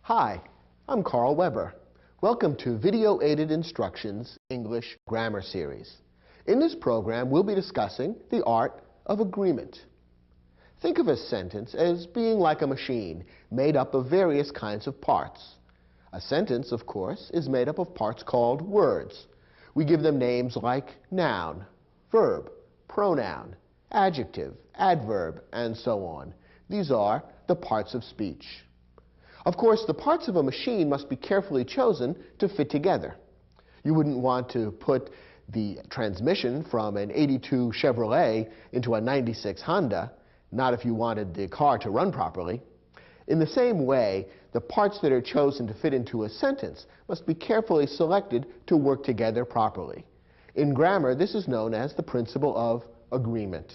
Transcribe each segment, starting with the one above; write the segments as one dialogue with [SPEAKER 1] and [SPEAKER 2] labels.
[SPEAKER 1] Hi, I'm Carl Weber. Welcome to Video Aided Instructions English Grammar Series. In this program, we'll be discussing the art of agreement. Think of a sentence as being like a machine made up of various kinds of parts. A sentence, of course, is made up of parts called words. We give them names like noun, verb, pronoun, adjective, adverb, and so on. These are the parts of speech. Of course, the parts of a machine must be carefully chosen to fit together. You wouldn't want to put the transmission from an '82 Chevrolet into a '96 Honda, not if you wanted the car to run properly. In the same way, the parts that are chosen to fit into a sentence must be carefully selected to work together properly. In grammar, this is known as the principle of agreement.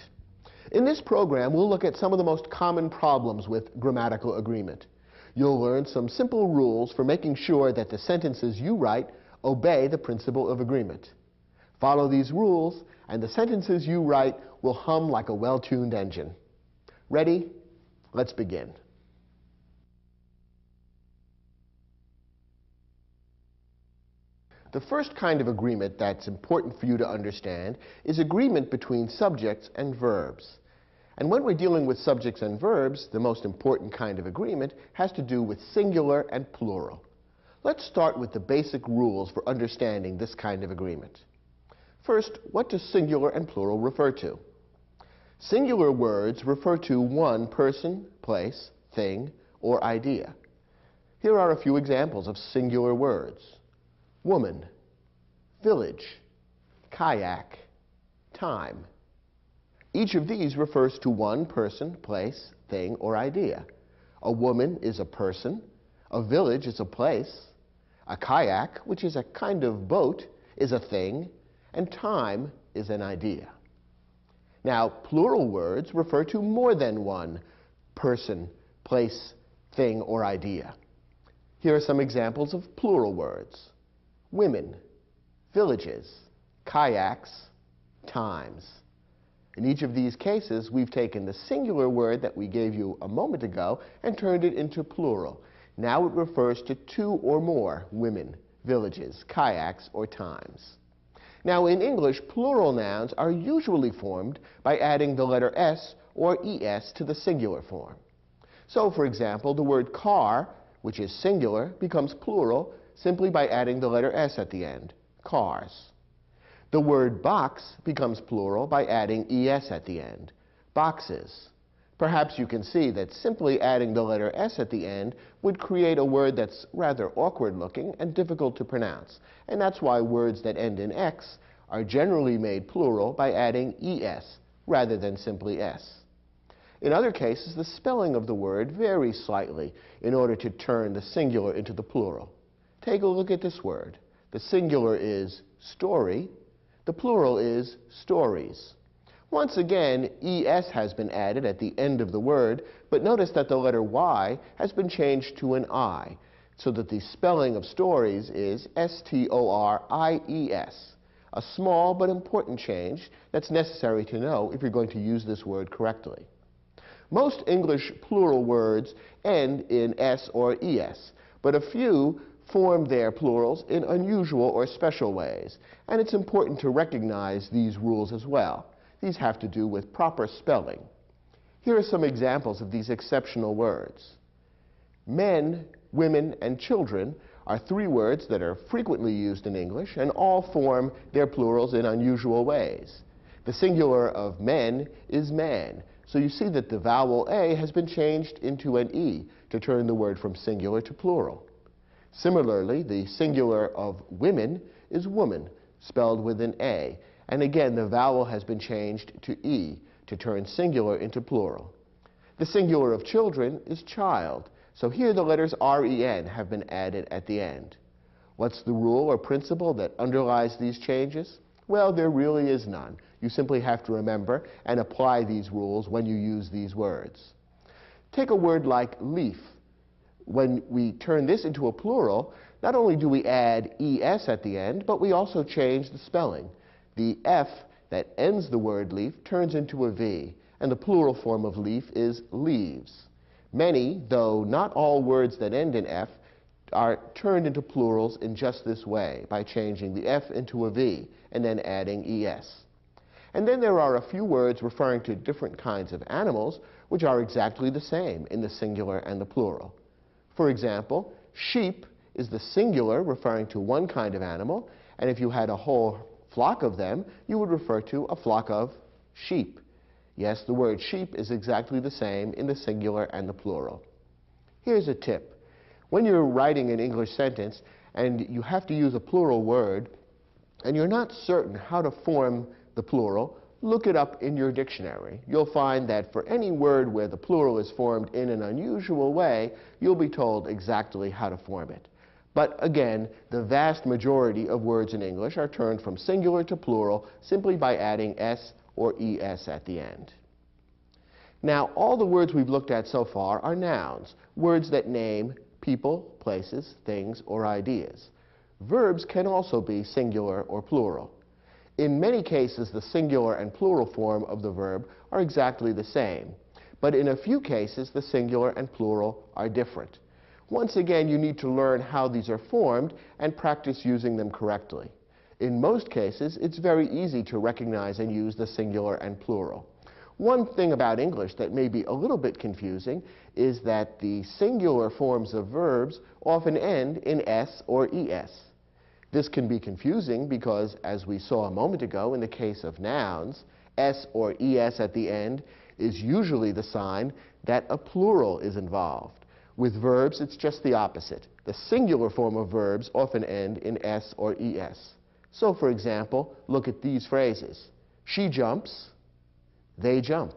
[SPEAKER 1] In this program, we'll look at some of the most common problems with grammatical agreement. You'll learn some simple rules for making sure that the sentences you write obey the principle of agreement. Follow these rules, and the sentences you write will hum like a well-tuned engine. Ready? Let's begin. The first kind of agreement that's important for you to understand is agreement between subjects and verbs. And when we're dealing with subjects and verbs, the most important kind of agreement has to do with singular and plural. Let's start with the basic rules for understanding this kind of agreement. First, what do singular and plural refer to? Singular words refer to one person, place, thing, or idea. Here are a few examples of singular words: woman, village, kayak, time. Each of these refers to one person, place, thing, or idea. A woman is a person, a village is a place, a kayak, which is a kind of boat, is a thing, and time is an idea. Now, plural words refer to more than one person, place, thing, or idea. Here are some examples of plural words: women, villages, kayaks, times. In each of these cases, we've taken the singular word that we gave you a moment ago and turned it into plural. Now it refers to two or more women, villages, kayaks, or times. Now in English, plural nouns are usually formed by adding the letter S or ES to the singular form. So, for example, the word car, which is singular, becomes plural simply by adding the letter S at the end, cars. The word box becomes plural by adding ES at the end, boxes. Perhaps you can see that simply adding the letter S at the end would create a word that's rather awkward looking and difficult to pronounce. And that's why words that end in X are generally made plural by adding ES rather than simply S. In other cases, the spelling of the word varies slightly in order to turn the singular into the plural. Take a look at this word. The singular is story. The plural is stories. Once again, ES has been added at the end of the word, but notice that the letter Y has been changed to an I, so that the spelling of stories is S-T-O-R-I-E-S, a small but important change that's necessary to know if you're going to use this word correctly. Most English plural words end in S or ES, but a few form their plurals in unusual or special ways, and it's important to recognize these rules as well. These have to do with proper spelling. Here are some examples of these exceptional words. Men, women, and children are three words that are frequently used in English and all form their plurals in unusual ways. The singular of men is man, so you see that the vowel A has been changed into an E to turn the word from singular to plural. Similarly, the singular of women is woman, spelled with an A, and again the vowel has been changed to E to turn singular into plural. The singular of children is child, so here the letters R-E-N have been added at the end. What's the rule or principle that underlies these changes? Well, there really is none. You simply have to remember and apply these rules when you use these words. Take a word like leaf. When we turn this into a plural, not only do we add ES at the end, but we also change the spelling. The F that ends the word leaf turns into a V, and the plural form of leaf is leaves. Many, though not all words that end in F, are turned into plurals in just this way, by changing the F into a V and then adding ES. And then there are a few words referring to different kinds of animals which are exactly the same in the singular and the plural. For example, sheep is the singular referring to one kind of animal, and if you had a whole flock of them, you would refer to a flock of sheep. Yes, the word sheep is exactly the same in the singular and the plural. Here's a tip. When you're writing an English sentence and you have to use a plural word, and you're not certain how to form the plural, look it up in your dictionary. You'll find that for any word where the plural is formed in an unusual way, you'll be told exactly how to form it. But again, the vast majority of words in English are turned from singular to plural simply by adding S or ES at the end. Now, all the words we've looked at so far are nouns, words that name people, places, things, or ideas. Verbs can also be singular or plural. In many cases, the singular and plural form of the verb are exactly the same, but in a few cases, the singular and plural are different. Once again, you need to learn how these are formed and practice using them correctly. In most cases, it's very easy to recognize and use the singular and plural. One thing about English that may be a little bit confusing is that the singular forms of verbs often end in S or ES. This can be confusing because, as we saw a moment ago in the case of nouns, S or ES at the end is usually the sign that a plural is involved. With verbs, it's just the opposite. The singular form of verbs often end in S or ES. So, for example, look at these phrases. She jumps, they jump.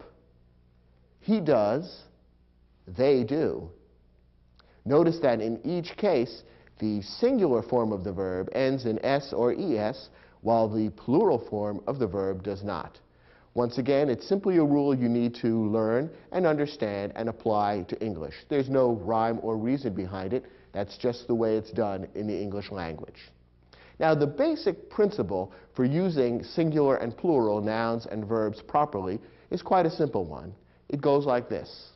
[SPEAKER 1] He does, they do. Notice that in each case, the singular form of the verb ends in S or ES, while the plural form of the verb does not. Once again, it's simply a rule you need to learn and understand and apply to English. There's no rhyme or reason behind it. That's just the way it's done in the English language. Now, the basic principle for using singular and plural nouns and verbs properly is quite a simple one. It goes like this.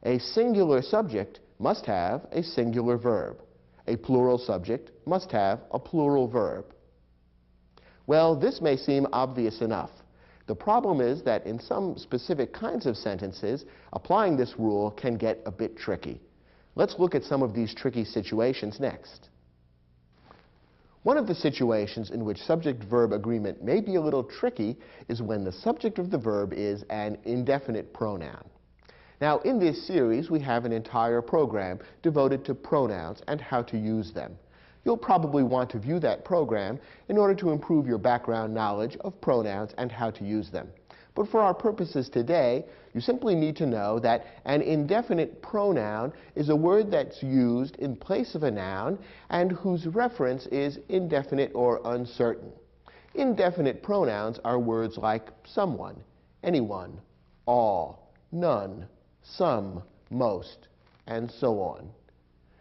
[SPEAKER 1] A singular subject must have a singular verb. A plural subject must have a plural verb. Well, this may seem obvious enough. The problem is that in some specific kinds of sentences, applying this rule can get a bit tricky. Let's look at some of these tricky situations next. One of the situations in which subject-verb agreement may be a little tricky is when the subject of the verb is an indefinite pronoun. Now, in this series, we have an entire program devoted to pronouns and how to use them. You'll probably want to view that program in order to improve your background knowledge of pronouns and how to use them. But for our purposes today, you simply need to know that an indefinite pronoun is a word that's used in place of a noun and whose reference is indefinite or uncertain. Indefinite pronouns are words like someone, anyone, all, none, some, most, and so on.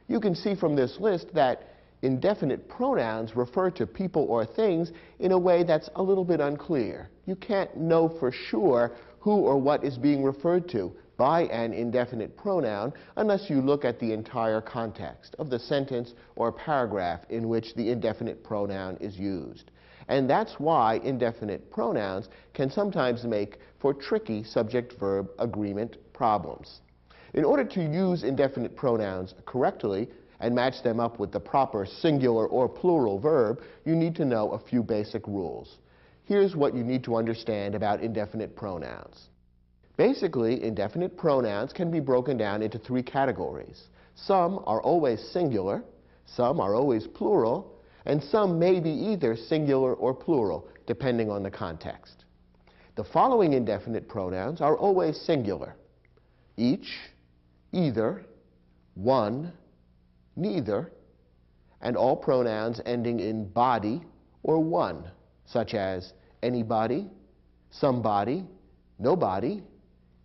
[SPEAKER 1] You can see from this list that indefinite pronouns refer to people or things in a way that's a little bit unclear. You can't know for sure who or what is being referred to by an indefinite pronoun unless you look at the entire context of the sentence or paragraph in which the indefinite pronoun is used. And that's why indefinite pronouns can sometimes make for tricky subject-verb agreement problems. In order to use indefinite pronouns correctly and match them up with the proper singular or plural verb, you need to know a few basic rules. Here's what you need to understand about indefinite pronouns. Basically, indefinite pronouns can be broken down into three categories. Some are always singular, some are always plural, and some may be either singular or plural, depending on the context. The following indefinite pronouns are always singular: each, either, one, neither, and all pronouns ending in body or one, such as anybody, somebody, nobody,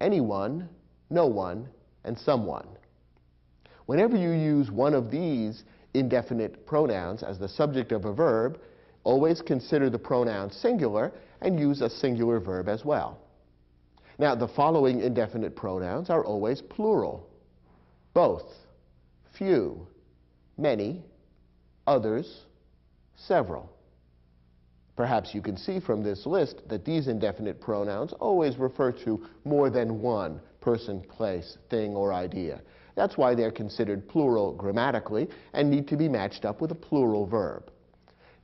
[SPEAKER 1] anyone, no one, and someone. Whenever you use one of these indefinite pronouns as the subject of a verb, always consider the pronoun singular and use a singular verb as well. Now, the following indefinite pronouns are always plural: both, few, many, others, several. Perhaps you can see from this list that these indefinite pronouns always refer to more than one person, place, thing, or idea. That's why they're considered plural grammatically and need to be matched up with a plural verb.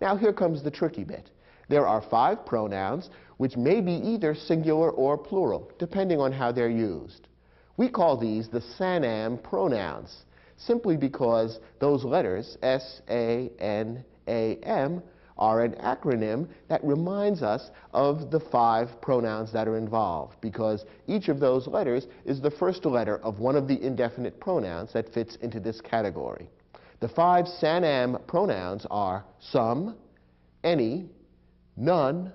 [SPEAKER 1] Now here comes the tricky bit. There are 5 pronouns which may be either singular or plural, depending on how they're used. We call these the SANAM pronouns, simply because those letters, S, A, N, A, M, are an acronym that reminds us of the 5 pronouns that are involved, because each of those letters is the first letter of one of the indefinite pronouns that fits into this category. The 5 SANAM pronouns are some, any, none,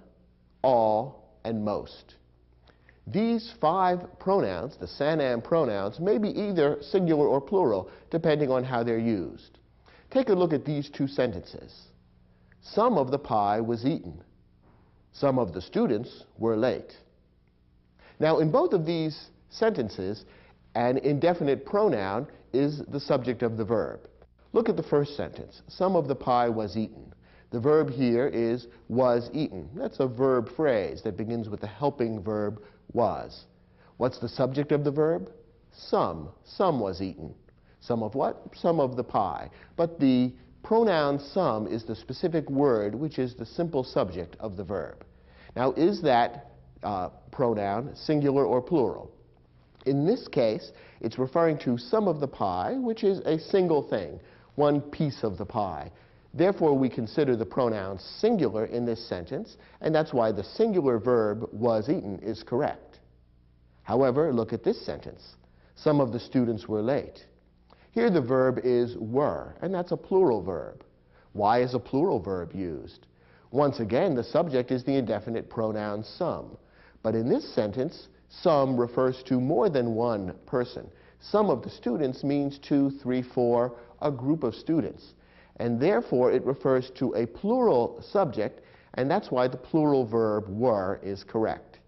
[SPEAKER 1] all, and most. These 5 pronouns, the SANAM pronouns, may be either singular or plural, depending on how they're used. Take a look at these 2 sentences. Some of the pie was eaten. Some of the students were late. Now, in both of these sentences, an indefinite pronoun is the subject of the verb. Look at the first sentence. Some of the pie was eaten. The verb here is was eaten. That's a verb phrase that begins with the helping verb was. What's the subject of the verb? Some. Some was eaten. Some of what? Some of the pie. But the pronoun some is the specific word which is the simple subject of the verb. Now, is that pronoun singular or plural? In this case, it's referring to some of the pie, which is a single thing, one piece of the pie. Therefore, we consider the pronoun singular in this sentence, and that's why the singular verb was eaten is correct. However, look at this sentence. Some of the students were late. Here the verb is were, and that's a plural verb. Why is a plural verb used? Once again, the subject is the indefinite pronoun some. But in this sentence, some refers to more than one person. Some of the students means 2, 3, 4, a group of students. And therefore, it refers to a plural subject, and that's why the plural verb were is correct.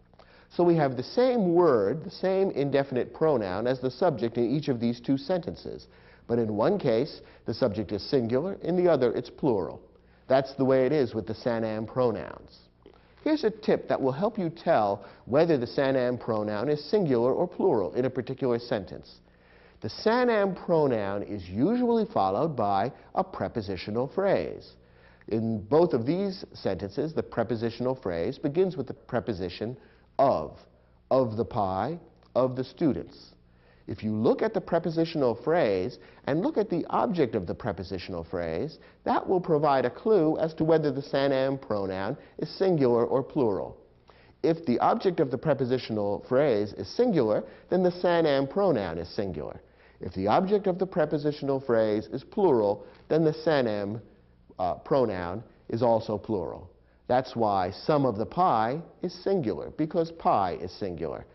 [SPEAKER 1] So we have the same word, the same indefinite pronoun as the subject in each of these 2 sentences. But in one case, the subject is singular, in the other, it's plural. That's the way it is with the SANAM pronouns. Here's a tip that will help you tell whether the SANAM pronoun is singular or plural in a particular sentence. The SANAM pronoun is usually followed by a prepositional phrase. In both of these sentences, the prepositional phrase begins with the preposition of the pie, of the students. If you look at the prepositional phrase and look at the object of the prepositional phrase, that will provide a clue as to whether the SANAM pronoun is singular or plural. If the object of the prepositional phrase is singular, then the SANAM pronoun is singular. If the object of the prepositional phrase is plural, then the SANAM pronoun is also plural. That's why some of the pie is singular, because pie is singular,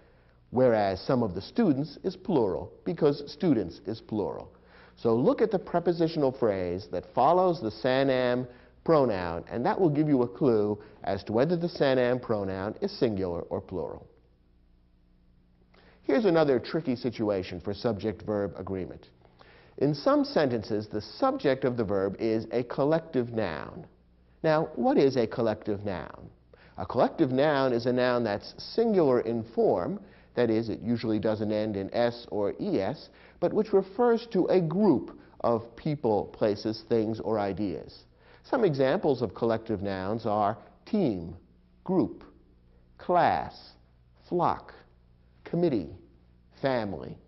[SPEAKER 1] whereas some of the students is plural, because students is plural. So look at the prepositional phrase that follows the SANAM pronoun, and that will give you a clue as to whether the SANAM pronoun is singular or plural. Here's another tricky situation for subject-verb agreement. In some sentences, the subject of the verb is a collective noun. Now, what is a collective noun? A collective noun is a noun that's singular in form, that is, it usually doesn't end in S or ES, but which refers to a group of people, places, things, or ideas. Some examples of collective nouns are team, group, class, flock, committee, family.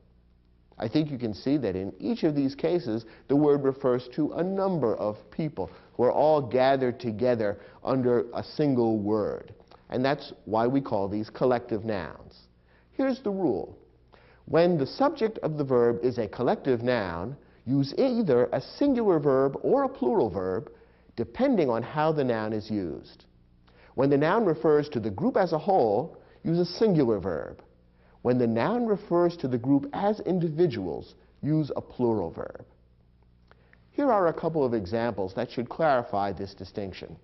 [SPEAKER 1] I think you can see that in each of these cases, the word refers to a number of people who are all gathered together under a single word. And that's why we call these collective nouns. Here's the rule. When the subject of the verb is a collective noun, use either a singular verb or a plural verb, depending on how the noun is used. When the noun refers to the group as a whole, use a singular verb. When the noun refers to the group as individuals, use a plural verb. Here are a couple of examples that should clarify this distinction.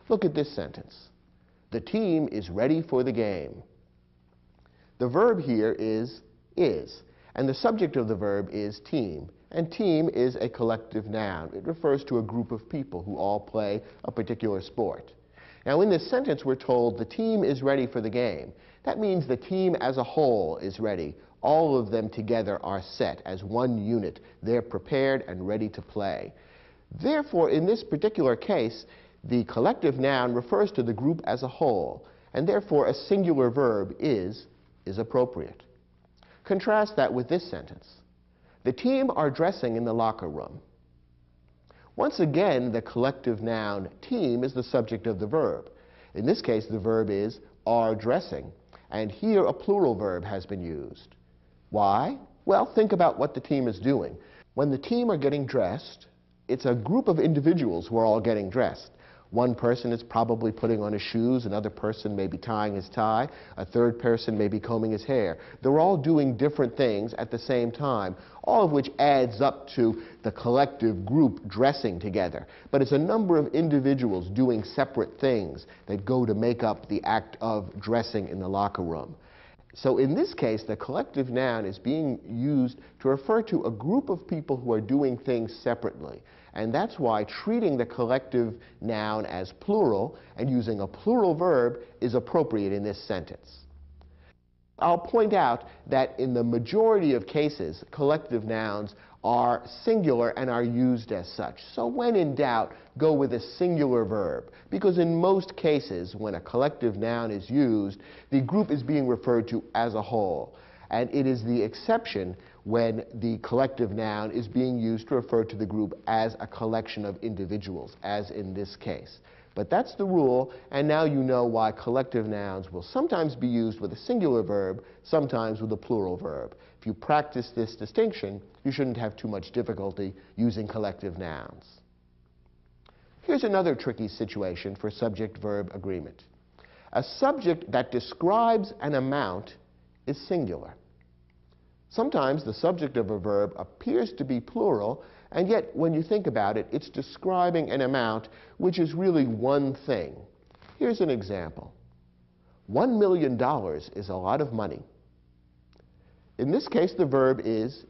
[SPEAKER 1] Look at this sentence. The team is ready for the game. The verb here is, and the subject of the verb is team. And team is a collective noun. It refers to a group of people who all play a particular sport. Now, in this sentence, we're told the team is ready for the game. That means the team as a whole is ready. All of them together are set as one unit. They're prepared and ready to play. Therefore, in this particular case, the collective noun refers to the group as a whole, and therefore a singular verb is appropriate. Contrast that with this sentence. The team are dressing in the locker room. Once again, the collective noun team is the subject of the verb. In this case, the verb is are dressing, and here a plural verb has been used. Why? Well, think about what the team is doing. When the team are getting dressed, it's a group of individuals who are all getting dressed. One person is probably putting on his shoes, another person may be tying his tie, a third person may be combing his hair. They're all doing different things at the same time, all of which adds up to the collective group dressing together. But it's a number of individuals doing separate things that go to make up the act of dressing in the locker room. So in this case, the collective noun is being used to refer to a group of people who are doing things separately. And that's why treating the collective noun as plural and using a plural verb is appropriate in this sentence. I'll point out that in the majority of cases, collective nouns are singular and are used as such. So when in doubt, go with a singular verb, because in most cases, when a collective noun is used, the group is being referred to as a whole. And it is the exception when the collective noun is being used to refer to the group as a collection of individuals, as in this case. But that's the rule, and now you know why collective nouns will sometimes be used with a singular verb, sometimes with a plural verb. If you practice this distinction, you shouldn't have too much difficulty using collective nouns. Here's another tricky situation for subject-verb agreement. A subject that describes an amount is singular. Sometimes the subject of a verb appears to be plural, and yet when you think about it, it's describing an amount which is really one thing. Here's an example. $1 million is a lot of money. In this case, the verb is,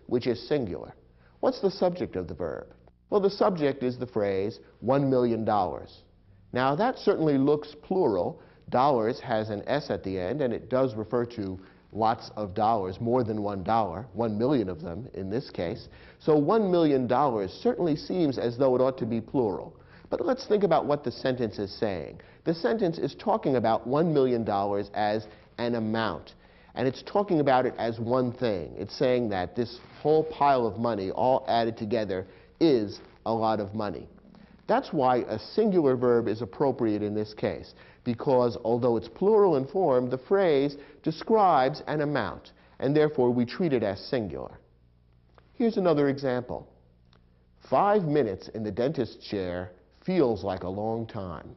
[SPEAKER 1] which is singular. What's the subject of the verb? Well, the subject is the phrase, $1 million. Now, that certainly looks plural. Dollars has an S at the end, and it does refer to lots of dollars, more than $1, 1 million of them in this case. So $1 million certainly seems as though it ought to be plural. But let's think about what the sentence is saying. The sentence is talking about $1 million as an amount. And it's talking about it as one thing. It's saying that this whole pile of money, all added together, is a lot of money. That's why a singular verb is appropriate in this case, because although it's plural in form, the phrase describes an amount, and therefore we treat it as singular. Here's another example. 5 minutes in the dentist's chair feels like a long time.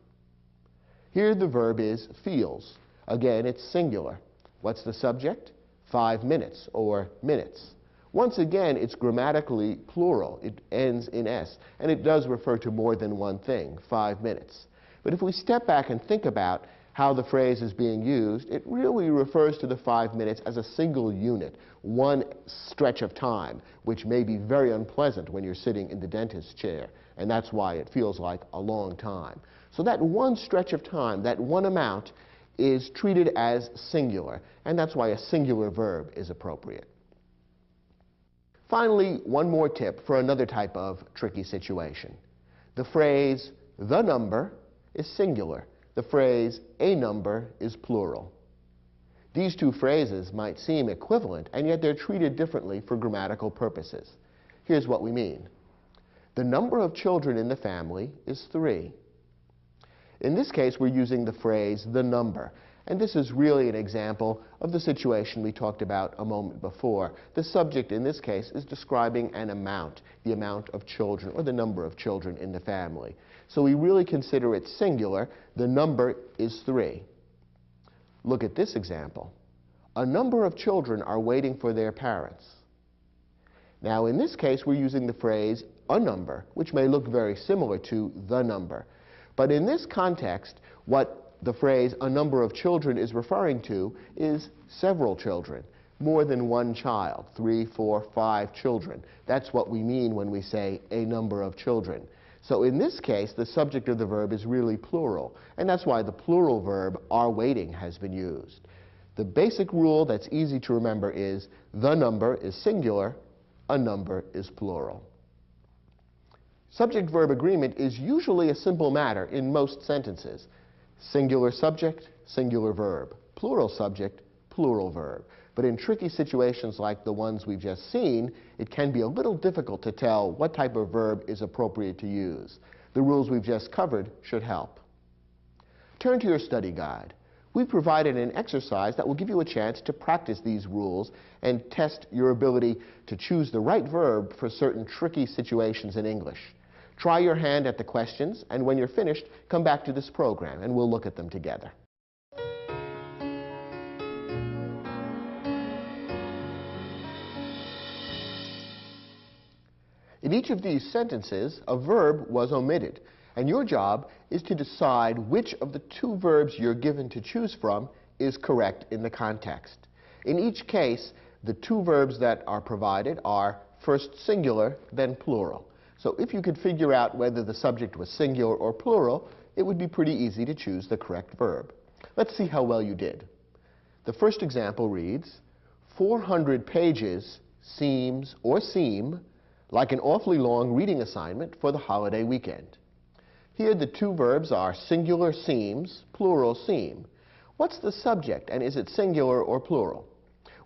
[SPEAKER 1] Here the verb is feels. Again, it's singular. What's the subject? 5 minutes, or minutes. Once again, it's grammatically plural. It ends in S, and it does refer to more than one thing, 5 minutes. But if we step back and think about how the phrase is being used, it really refers to the 5 minutes as a single unit, one stretch of time, which may be very unpleasant when you're sitting in the dentist's chair, and that's why it feels like a long time. So that one stretch of time, that one amount, is treated as singular, and that's why a singular verb is appropriate. Finally, one more tip for another type of tricky situation. The phrase, the number, is singular. The phrase, a number, is plural. These two phrases might seem equivalent, and yet they're treated differently for grammatical purposes. Here's what we mean. The number of children in the family is 3. In this case, we're using the phrase, the number. And this is really an example of the situation we talked about a moment before. The subject in this case is describing an amount, the amount of children, or the number of children in the family. So we really consider it singular. The number is 3. Look at this example. A number of children are waiting for their parents. Now, in this case, we're using the phrase, a number, which may look very similar to the number. But in this context, what the phrase, a number of children, is referring to is several children. more than one child, 3, 4, 5 children. That's what we mean when we say a number of children. So in this case, the subject of the verb is really plural, and that's why the plural verb are waiting has been used. The basic rule that's easy to remember is the number is singular, a number is plural. Subject-verb agreement is usually a simple matter in most sentences. Singular subject, singular verb. Plural subject, plural verb. But in tricky situations like the ones we've just seen, it can be a little difficult to tell what type of verb is appropriate to use. The rules we've just covered should help. Turn to your study guide. We've provided an exercise that will give you a chance to practice these rules and test your ability to choose the right verb for certain tricky situations in English. Try your hand at the questions, and when you're finished, come back to this program and we'll look at them together. In each of these sentences, a verb was omitted, and your job is to decide which of the two verbs you're given to choose from is correct in the context. In each case, the two verbs that are provided are first singular, then plural. So if you could figure out whether the subject was singular or plural, it would be pretty easy to choose the correct verb. Let's see how well you did. The first example reads, 400 pages seems or seem like an awfully long reading assignment for the holiday weekend. Here the two verbs are singular seems, plural seem. What's the subject, and is it singular or plural?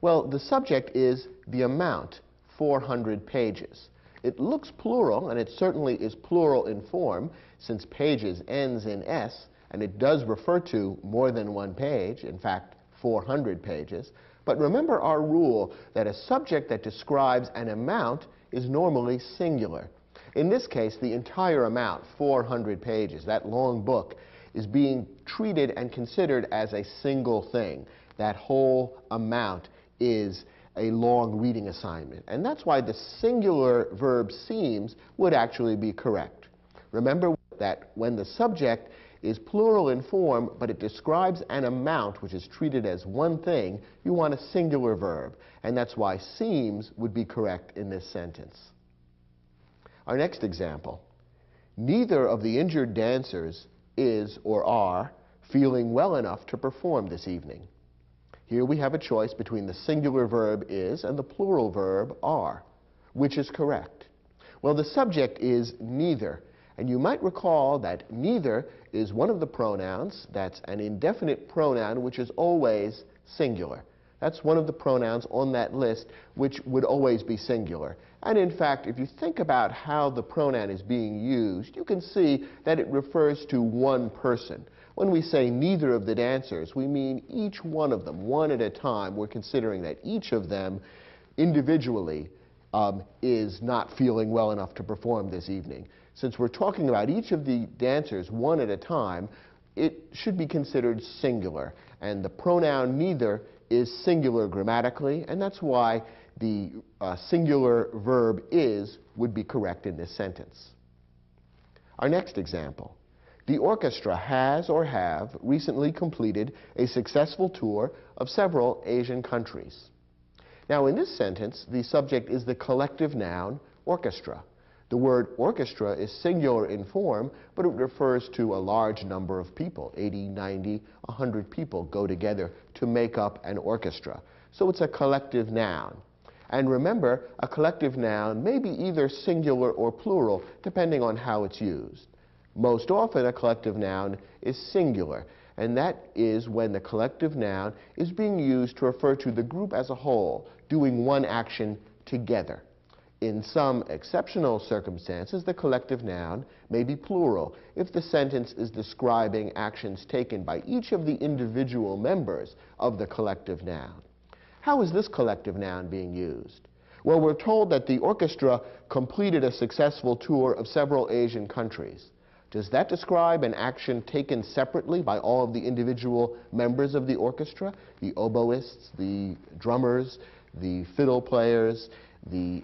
[SPEAKER 1] Well, the subject is the amount, 400 pages. It looks plural, and it certainly is plural in form, since pages ends in S, and it does refer to more than one page, in fact, 400 pages. But remember our rule that a subject that describes an amount is normally singular. In this case, the entire amount, 400 pages, that long book, is being treated and considered as a single thing. That whole amount is a long reading assignment. And that's why the singular verb seems would actually be correct. Remember that when the subject is plural in form, but it describes an amount which is treated as one thing, you want a singular verb. And that's why seems would be correct in this sentence. Our next example. Neither of the injured dancers is or are feeling well enough to perform this evening. Here we have a choice between the singular verb is and the plural verb are. Which is correct? Well, the subject is neither. And you might recall that neither is one of the pronouns that's an indefinite pronoun which is always singular. That's one of the pronouns on that list which would always be singular. And in fact, if you think about how the pronoun is being used, you can see that it refers to one person. When we say neither of the dancers, we mean each one of them, one at a time. We're considering that each of them individually is not feeling well enough to perform this evening. Since we're talking about each of the dancers one at a time, it should be considered singular. And the pronoun neither is singular grammatically, and that's why the singular verb is would be correct in this sentence. Our next example. The orchestra has or have recently completed a successful tour of several Asian countries. Now in this sentence, the subject is the collective noun orchestra. The word orchestra is singular in form, but it refers to a large number of people. 80, 90, 100 people go together to make up an orchestra. So it's a collective noun. And remember, a collective noun may be either singular or plural, depending on how it's used. Most often, a collective noun is singular, and that is when the collective noun is being used to refer to the group as a whole, doing one action together. In some exceptional circumstances, the collective noun may be plural if the sentence is describing actions taken by each of the individual members of the collective noun. How is this collective noun being used? Well, we're told that the orchestra completed a successful tour of several Asian countries. Does that describe an action taken separately by all of the individual members of the orchestra? The oboists, the drummers, the fiddle players, the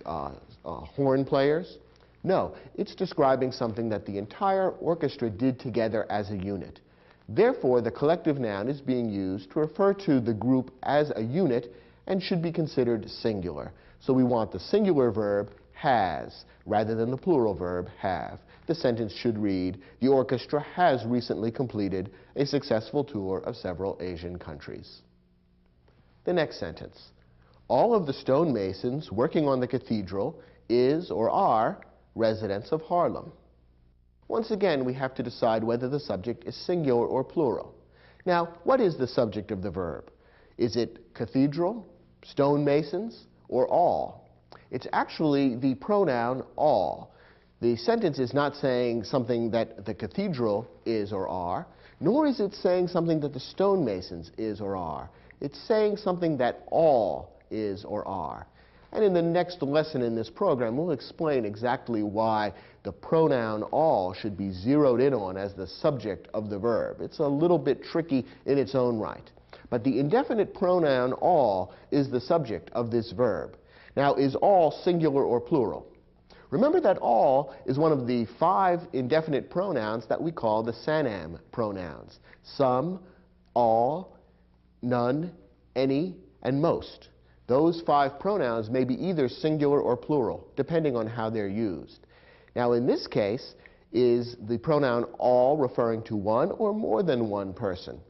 [SPEAKER 1] horn players? No, it's describing something that the entire orchestra did together as a unit. Therefore, the collective noun is being used to refer to the group as a unit, and should be considered singular. So we want the singular verb has rather than the plural verb have. The sentence should read, the orchestra has recently completed a successful tour of several Asian countries. The next sentence, all of the stonemasons working on the cathedral is or are residents of Harlem. Once again, we have to decide whether the subject is singular or plural. Now, what is the subject of the verb? Is it cathedral, stonemasons, or all? It's actually the pronoun all. The sentence is not saying something that the cathedral is or are, nor is it saying something that the stonemasons is or are. It's saying something that all is or are. And in the next lesson in this program, we'll explain exactly why the pronoun all should be zeroed in on as the subject of the verb. It's a little bit tricky in its own right. But the indefinite pronoun all is the subject of this verb. Now, is all singular or plural? Remember that all is one of the 5 indefinite pronouns that we call the SANAM pronouns. Some, all, none, any, and most. Those 5 pronouns may be either singular or plural, depending on how they're used. Now, in this case, is the pronoun all referring to one or more than one person?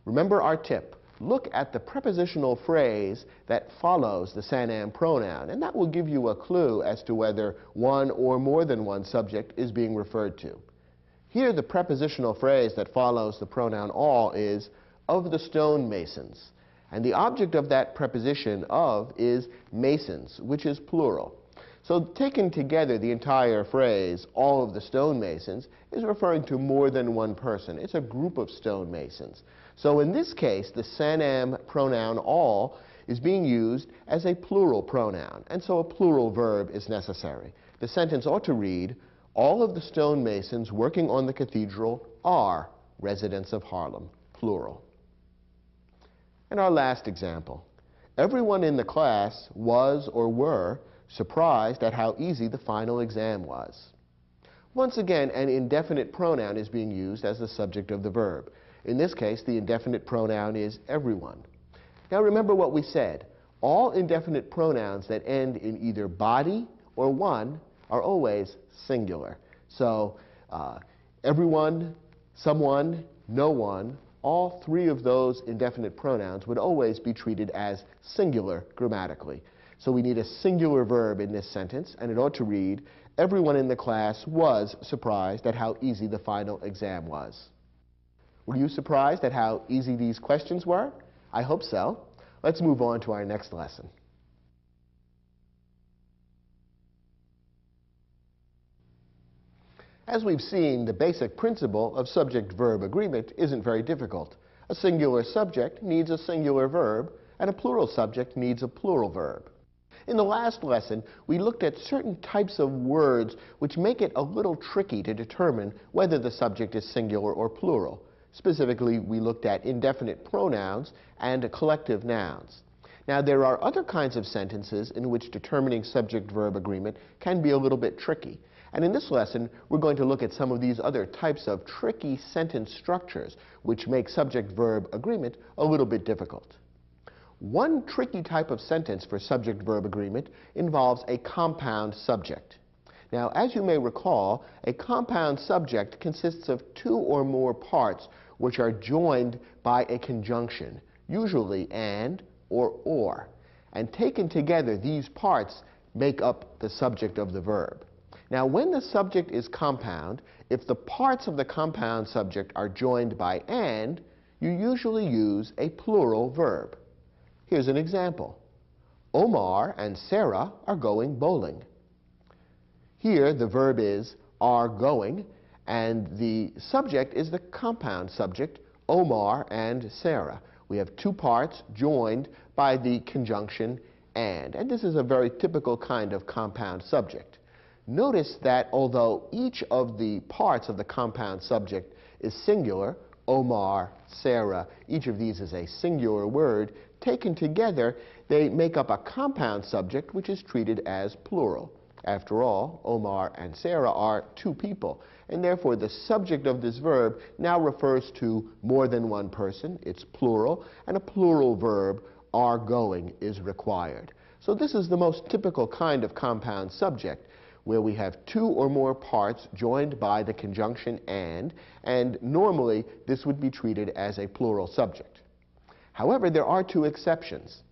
[SPEAKER 1] Remember our tip. Look at the prepositional phrase that follows the SANAM pronoun, and that will give you a clue as to whether one or more than one subject is being referred to. Here, the prepositional phrase that follows the pronoun all is of the stonemasons. And the object of that preposition of is masons, which is plural. So taken together, the entire phrase, all of the stonemasons, is referring to more than one person. It's a group of stonemasons. So in this case, the SANAM pronoun all is being used as a plural pronoun, and so a plural verb is necessary. The sentence ought to read, all of the stonemasons working on the cathedral are residents of Harlem, plural. And our last example, everyone in the class was or were surprised at how easy the final exam was. Once again, an indefinite pronoun is being used as the subject of the verb. In this case, the indefinite pronoun is everyone. Now remember what we said. All indefinite pronouns that end in either body or one are always singular. So everyone, someone, no one, all 3 of those indefinite pronouns would always be treated as singular grammatically. So we need a singular verb in this sentence, and it ought to read, everyone in the class was surprised at how easy the final exam was. Were you surprised at how easy these questions were? I hope so. Let's move on to our next lesson. As we've seen, the basic principle of subject-verb agreement isn't very difficult. A singular subject needs a singular verb, and a plural subject needs a plural verb. In the last lesson, we looked at certain types of words which make it a little tricky to determine whether the subject is singular or plural. Specifically, we looked at indefinite pronouns and collective nouns. Now, there are other kinds of sentences in which determining subject-verb agreement can be a little bit tricky. And in this lesson, we're going to look at some of these other types of tricky sentence structures which make subject-verb agreement a little bit difficult. One tricky type of sentence for subject-verb agreement involves a compound subject. Now, as you may recall, a compound subject consists of 2 or more parts which are joined by a conjunction, usually and or. And taken together, these parts make up the subject of the verb. Now, when the subject is compound, if the parts of the compound subject are joined by and, you usually use a plural verb. Here's an example. Omar and Sarah are going bowling. Here, the verb is are going, and the subject is the compound subject, Omar and Sarah. We have 2 parts joined by the conjunction and this is a very typical kind of compound subject. Notice that although each of the parts of the compound subject is singular, Omar, Sarah, each of these is a singular word, taken together, they make up a compound subject which is treated as plural. After all, Omar and Sarah are 2 people, and therefore the subject of this verb now refers to more than one person, it's plural, and a plural verb are going is required. So this is the most typical kind of compound subject, where we have two or more parts joined by the conjunction and normally this would be treated as a plural subject. However, there are two exceptions.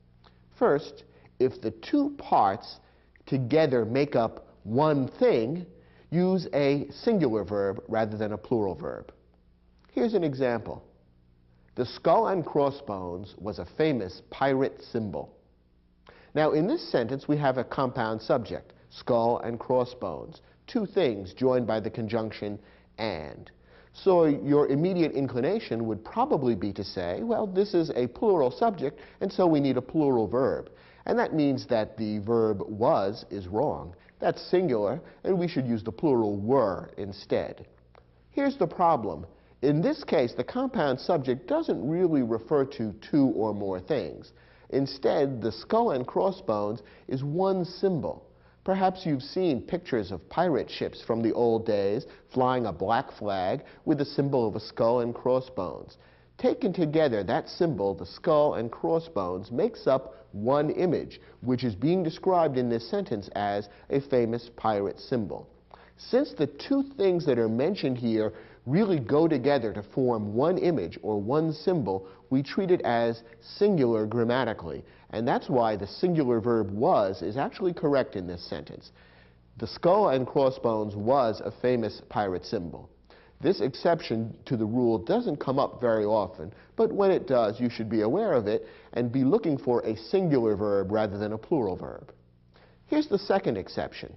[SPEAKER 1] First, if the two parts together make up one thing, use a singular verb rather than a plural verb. Here's an example. The skull and crossbones was a famous pirate symbol. Now, in this sentence, we have a compound subject, skull and crossbones, two things joined by the conjunction and. So your immediate inclination would probably be to say, well, this is a plural subject, and so we need a plural verb. And that means that the verb was is wrong. That's singular, and we should use the plural were instead. Here's the problem. In this case, the compound subject doesn't really refer to two or more things. Instead, the skull and crossbones is one symbol. Perhaps you've seen pictures of pirate ships from the old days flying a black flag with the symbol of a skull and crossbones. Taken together, that symbol, the skull and crossbones, makes up one image, which is being described in this sentence as a famous pirate symbol. Since the two things that are mentioned here really go together to form one image or one symbol, we treat it as singular grammatically. And that's why the singular verb was is actually correct in this sentence. The skull and crossbones was a famous pirate symbol. This exception to the rule doesn't come up very often, but when it does, you should be aware of it and be looking for a singular verb rather than a plural verb. Here's the second exception.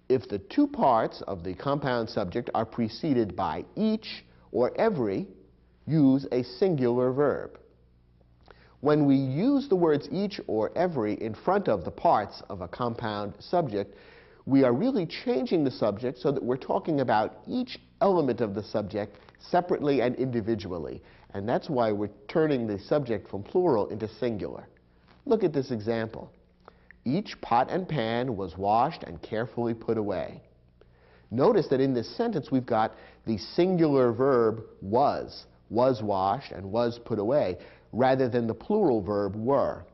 [SPEAKER 1] If the two parts of the compound subject are preceded by each or every, use a singular verb. When we use the words each or every in front of the parts of a compound subject, we are really changing the subject so that we're talking about each element of the subject separately and individually. And that's why we're turning the subject from plural into singular. Look at this example. Each pot and pan was washed and carefully put away. Notice that in this sentence we've got the singular verb was washed and was put away, rather than the plural verb were.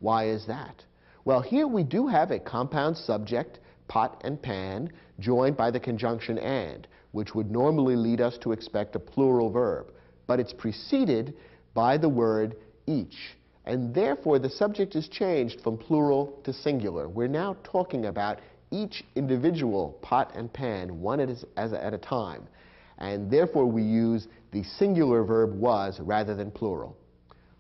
[SPEAKER 1] Why is that? Well, here we do have a compound subject, pot and pan, joined by the conjunction and, which would normally lead us to expect a plural verb. But it's preceded by the word each. And therefore, the subject is changed from plural to singular. We're now talking about each individual pot and pan, one at a time. And therefore, we use the singular verb was rather than plural.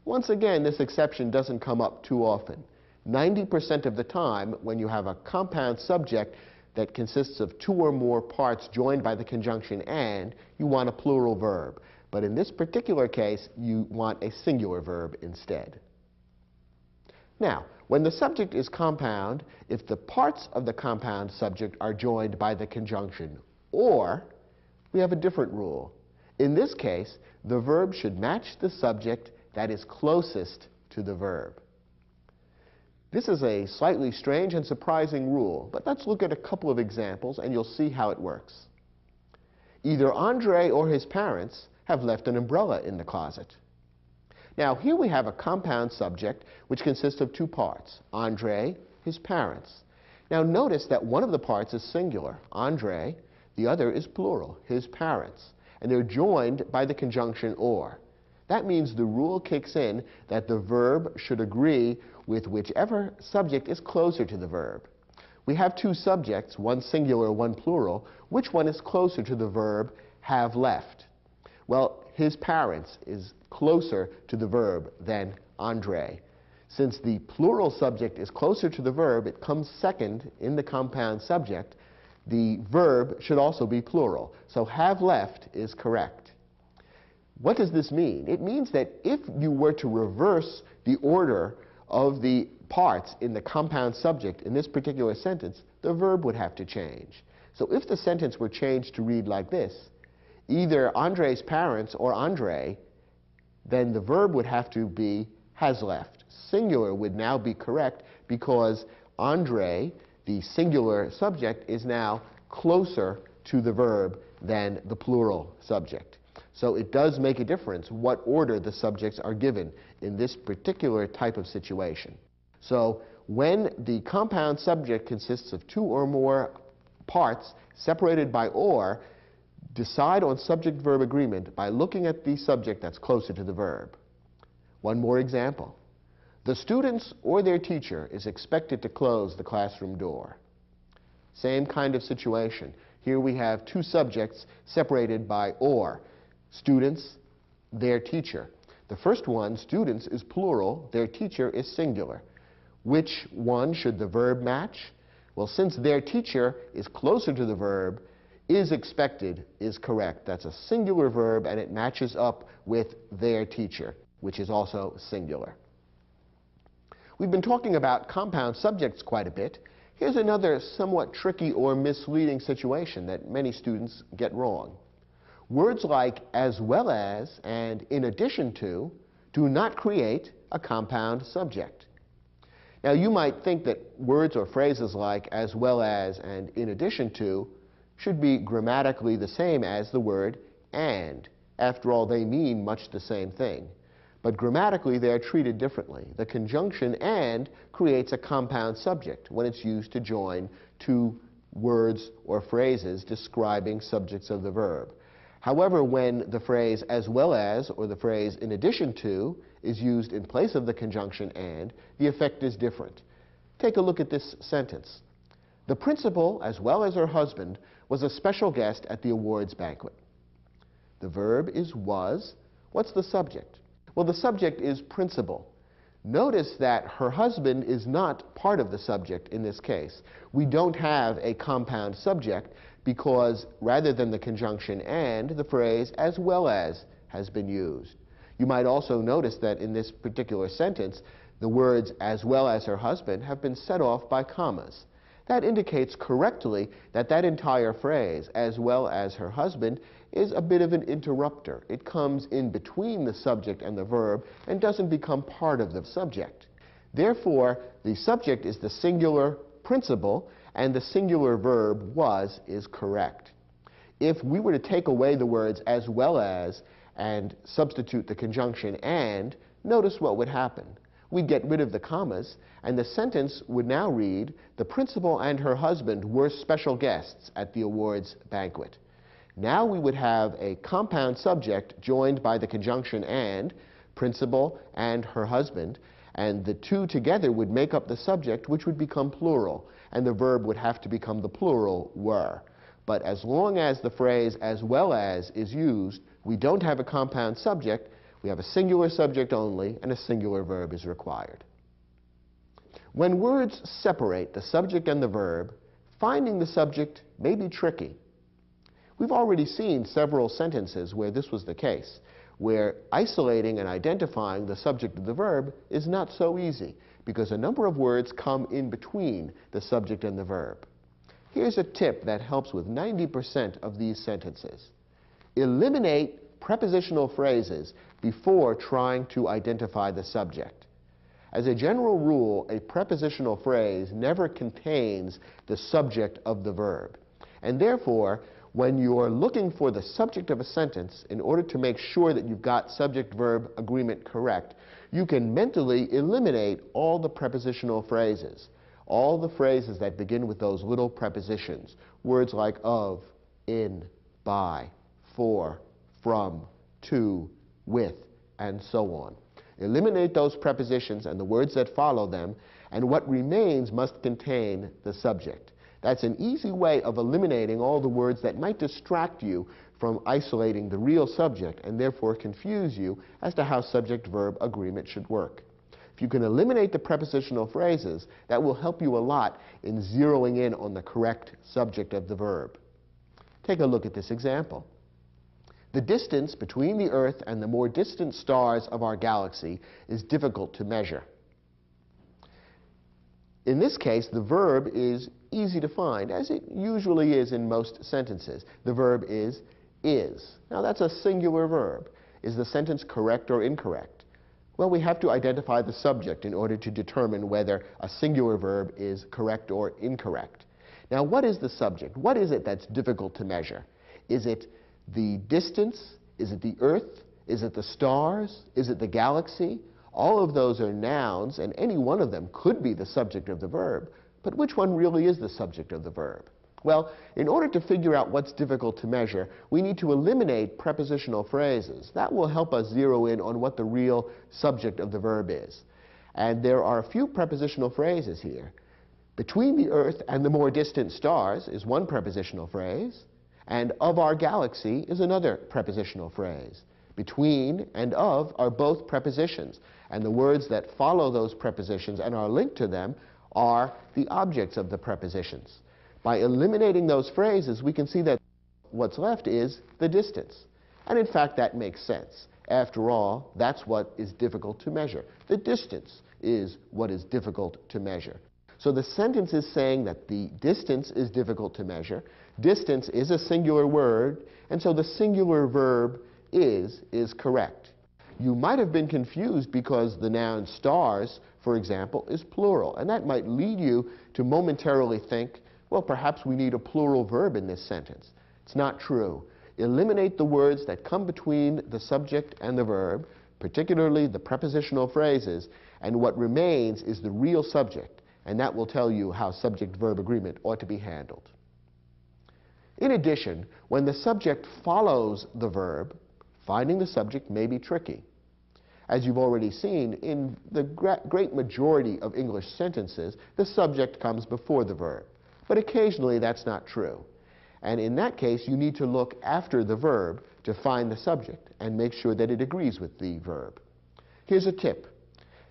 [SPEAKER 1] Once again, this exception doesn't come up too often. 90% of the time, when you have a compound subject that consists of two or more parts joined by the conjunction and, you want a plural verb. But in this particular case, you want a singular verb instead. Now, when the subject is compound, if the parts of the compound subject are joined by the conjunction or, we have a different rule. In this case, the verb should match the subject that is closest to the verb. This is a slightly strange and surprising rule, but let's look at a couple of examples and you'll see how it works. Either Andre or his parents have left an umbrella in the closet. Now, here we have a compound subject which consists of two parts, Andre, his parents. Now, notice that one of the parts is singular, Andre, the other is plural, his parents, and they're joined by the conjunction or. That means the rule kicks in that the verb should agree with whichever subject is closer to the verb. We have two subjects, one singular, one plural. Which one is closer to the verb have left? Well, his parents is closer to the verb than Andre. Since the plural subject is closer to the verb, it comes second in the compound subject. The verb should also be plural. So have left is correct. What does this mean? It means that if you were to reverse the order of the parts in the compound subject in this particular sentence, the verb would have to change. So if the sentence were changed to read like this, either Andre's parents or Andre, then the verb would have to be has left. Singular would now be correct because Andre, the singular subject, is now closer to the verb than the plural subject. So it does make a difference what order the subjects are given in this particular type of situation. So when the compound subject consists of two or more parts separated by or, decide on subject-verb agreement by looking at the subject that's closer to the verb. One more example. The students or their teacher is expected to close the classroom door. Same kind of situation. Here we have two subjects separated by or. Students, their teacher. The first one, students, is plural. Their teacher is singular. Which one should the verb match? Well, since their teacher is closer to the verb, is expected is correct. That's a singular verb, and it matches up with their teacher, which is also singular. We've been talking about compound subjects quite a bit. Here's another somewhat tricky or misleading situation that many students get wrong. Words like as well as and in addition to do not create a compound subject. Now, you might think that words or phrases like as well as and in addition to should be grammatically the same as the word and. After all, they mean much the same thing. But grammatically, they are treated differently. The conjunction and creates a compound subject when it's used to join two words or phrases describing subjects of the verb. However, when the phrase as well as or the phrase in addition to is used in place of the conjunction and, the effect is different. Take a look at this sentence. The principal, as well as her husband, was a special guest at the awards banquet. The verb is was. What's the subject? Well, the subject is principal. Notice that her husband is not part of the subject in this case. We don't have a compound subject because rather than the conjunction and, the phrase as well as has been used. You might also notice that in this particular sentence, the words as well as her husband have been set off by commas. That indicates correctly that that entire phrase, as well as her husband, is a bit of an interrupter. It comes in between the subject and the verb and doesn't become part of the subject. Therefore, the subject is the singular principal, and the singular verb was is correct. If we were to take away the words as well as and substitute the conjunction and, notice what would happen. We'd get rid of the commas, and the sentence would now read, the principal and her husband were special guests at the awards banquet. Now we would have a compound subject joined by the conjunction and, principal and her husband, and the two together would make up the subject, which would become plural, and the verb would have to become the plural were. But as long as the phrase as well as is used, we don't have a compound subject. We have a singular subject only, and a singular verb is required. When words separate the subject and the verb, finding the subject may be tricky. We've already seen several sentences where this was the case, where isolating and identifying the subject of the verb is not so easy, because a number of words come in between the subject and the verb. Here's a tip that helps with 90% of these sentences. Eliminate prepositional phrases before trying to identify the subject. As a general rule, a prepositional phrase never contains the subject of the verb. And therefore, when you're looking for the subject of a sentence, in order to make sure that you've got subject-verb agreement correct, you can mentally eliminate all the prepositional phrases, all the phrases that begin with those little prepositions, words like of, in, by, for, from, to, with, and so on. Eliminate those prepositions and the words that follow them, and what remains must contain the subject. That's an easy way of eliminating all the words that might distract you from isolating the real subject and therefore confuse you as to how subject-verb agreement should work. If you can eliminate the prepositional phrases, that will help you a lot in zeroing in on the correct subject of the verb. Take a look at this example. The distance between the Earth and the more distant stars of our galaxy is difficult to measure. In this case, the verb is easy to find, as it usually is in most sentences. The verb is. Now that's a singular verb. Is the sentence correct or incorrect? Well, we have to identify the subject in order to determine whether a singular verb is correct or incorrect. Now, what is the subject? What is it that's difficult to measure? Is it the distance? Is it the earth? Is it the stars? Is it the galaxy? All of those are nouns, and any one of them could be the subject of the verb. But which one really is the subject of the verb? Well, in order to figure out what's difficult to measure, we need to eliminate prepositional phrases. That will help us zero in on what the real subject of the verb is. And there are a few prepositional phrases here. Between the earth and the more distant stars is one prepositional phrase, and of our galaxy is another prepositional phrase. Between and of are both prepositions, and the words that follow those prepositions and are linked to them are the objects of the prepositions. By eliminating those phrases, we can see that what's left is the distance. And in fact, that makes sense. After all, that's what is difficult to measure. The distance is what is difficult to measure. So the sentence is saying that the distance is difficult to measure. Distance is a singular word, and so the singular verb is correct. You might have been confused because the noun stars, for example, is plural, and that might lead you to momentarily think, well, perhaps we need a plural verb in this sentence. It's not true. Eliminate the words that come between the subject and the verb, particularly the prepositional phrases, and what remains is the real subject, and that will tell you how subject-verb agreement ought to be handled. In addition, when the subject follows the verb, finding the subject may be tricky. As you've already seen, in the great majority of English sentences, the subject comes before the verb. But occasionally that's not true. And in that case, you need to look after the verb to find the subject and make sure that it agrees with the verb. Here's a tip.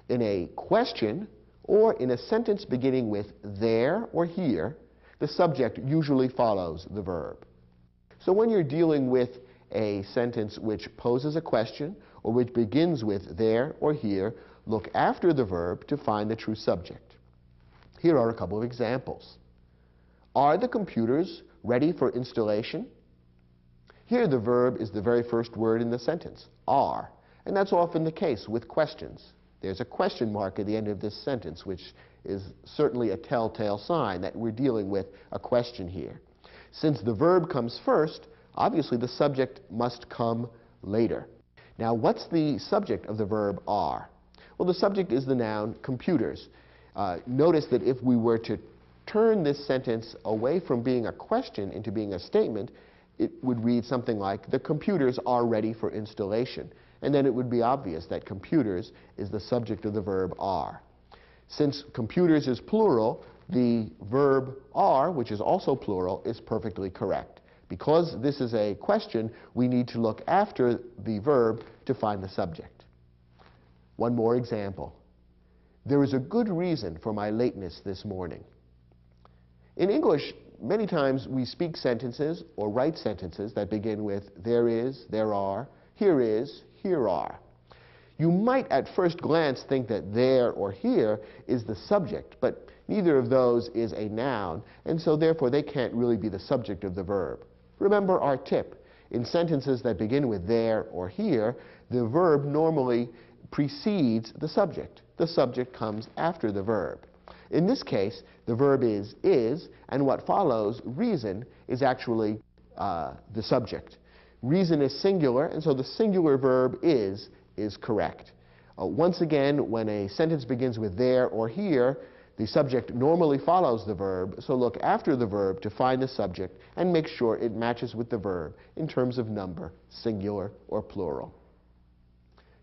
[SPEAKER 1] In a question or in a sentence beginning with there or here, the subject usually follows the verb. So when you're dealing with a sentence which poses a question or which begins with there or here, look after the verb to find the true subject. Here are a couple of examples. Are the computers ready for installation? Here the verb is the very first word in the sentence, are. And that's often the case with questions. There's a question mark at the end of this sentence, which is certainly a telltale sign that we're dealing with a question here. Since the verb comes first, obviously the subject must come later. Now, what's the subject of the verb are? Well, the subject is the noun computers. Notice that if we were to turn this sentence away from being a question into being a statement, it would read something like, the computers are ready for installation. And then it would be obvious that computers is the subject of the verb are. Since computers is plural, the verb are, which is also plural, is perfectly correct. Because this is a question, we need to look after the verb to find the subject. One more example. There is a good reason for my lateness this morning. In English, many times we speak sentences or write sentences that begin with there is, there are, here is, here are. You might at first glance think that there or here is the subject, but neither of those is a noun, and so therefore they can't really be the subject of the verb. Remember our tip. In sentences that begin with there or here, the verb normally precedes the subject. The subject comes after the verb. In this case, the verb is, and what follows, reason, is actually the subject. Reason is singular, and so the singular verb is correct. Once again, when a sentence begins with there or here, the subject normally follows the verb, so look after the verb to find the subject and make sure it matches with the verb in terms of number, singular or plural.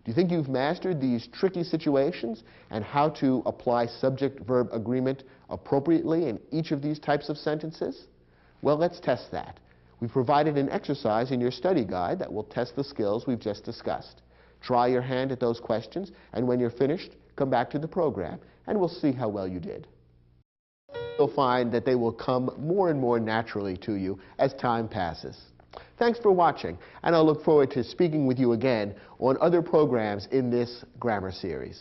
[SPEAKER 1] Do you think you've mastered these tricky situations and how to apply subject-verb agreement appropriately in each of these types of sentences? Well, let's test that. We've provided an exercise in your study guide that will test the skills we've just discussed. Try your hand at those questions, and when you're finished, come back to the program, and we'll see how well you did. You'll find that they will come more and more naturally to you as time passes. Thanks for watching, and I'll look forward to speaking with you again on other programs in this grammar series.